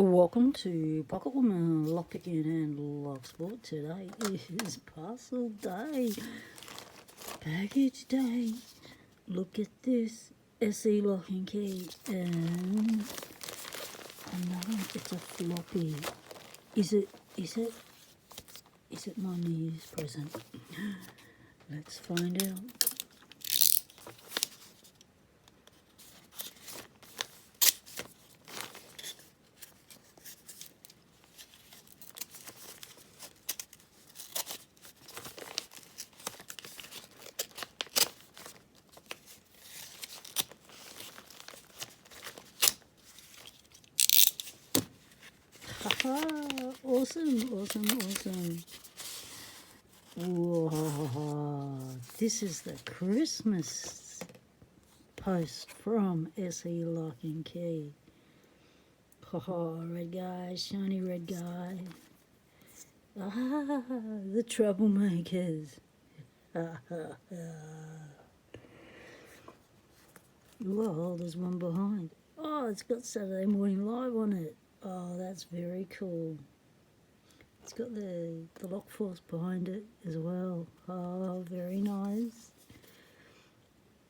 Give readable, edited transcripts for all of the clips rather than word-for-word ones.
Welcome to Pocket Woman Lockpicking and Locksport. Today is parcel day, package day. Look at this, SE lock and key, and another. It's a floppy. Is it my New Year's present? Let's find out. Haha, awesome. Whoa, this is the Christmas post from SE Lock and Key. Haha, red guy, shiny red guy. Ah, the troublemakers. Well, there's one behind. Oh, it's got Saturday Morning Live on it. Oh, that's very cool. It's got the LockForce behind it as well. Oh, very nice.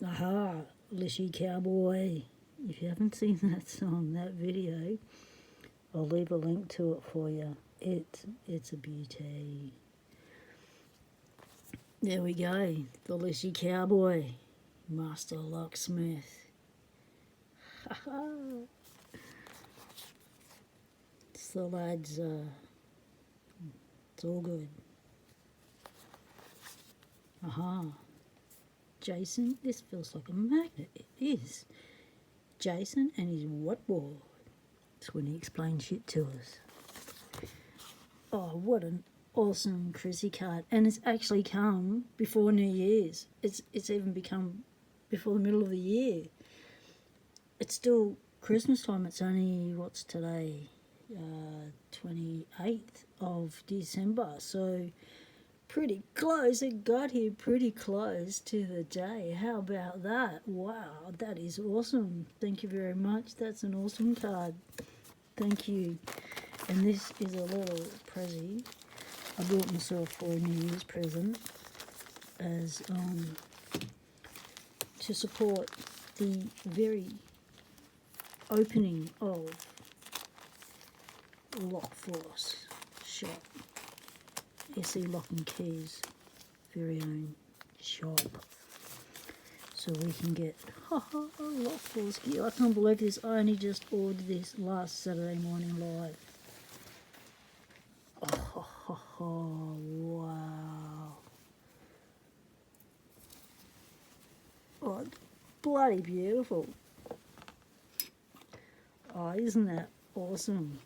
Aha, Lishy Cowboy. If you haven't seen that song, that video, I'll leave a link to it for you. It's a beauty. There we go. The Lishy Cowboy. Master Locksmith. Haha. It's the lads, it's all good. Aha. Jason, this feels like a magnet. It is. Jason and his whiteboard. That's when he explains shit to us. Oh, what an awesome Chrissy card. And it's actually come before New Year's. It's even become before the middle of the year. It's still Christmas time. It's only, what's today? 28th of December. So pretty close. It got here pretty close to the day. How about that? Wow, that is awesome. Thank you very much. That's an awesome card. Thank you. And this is a little prezzy I bought myself for a New Year's present as to support the very opening of LockForce shop. SE Lock and Key's very own shop. So we can get LockForce gear. I can't believe this. I only just ordered this last Saturday morning live. Oh, wow. Oh, it's bloody beautiful. Oh, isn't that awesome?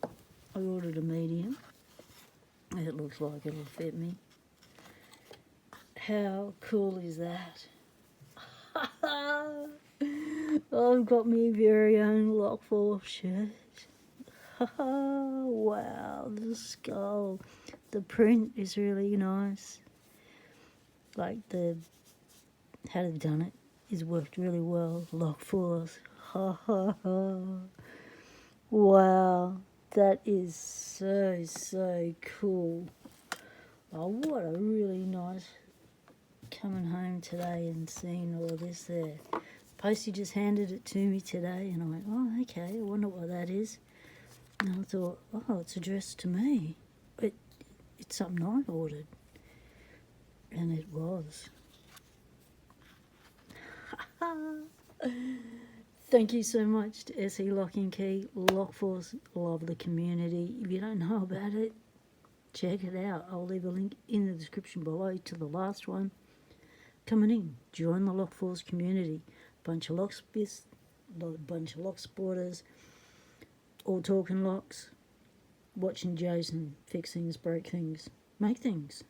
I ordered a medium. It looks like it'll fit me. How cool is that? I've got my very own LockForce shirt. Wow, the skull. The print is really nice. Like how they've done it is worked really well. LockForce. Wow, that is so cool. Oh, what a really nice coming home today and seeing all this there. Postie just handed it to me today and I went, oh, okay, I wonder what that is. And I thought, oh, it's addressed to me. It's something I ordered. And it was. Thank you so much to SE Lock and Key, LockForce, love the community. If you don't know about it, check it out. I'll leave a link in the description below to the last one. Coming in, join the LockForce community. Bunch of locksmiths, bunch of lock sporters, all talking locks, watching Jason fix things, break things, make things.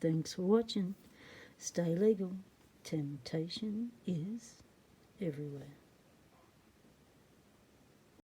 Thanks for watching. Stay legal. Temptation is everywhere.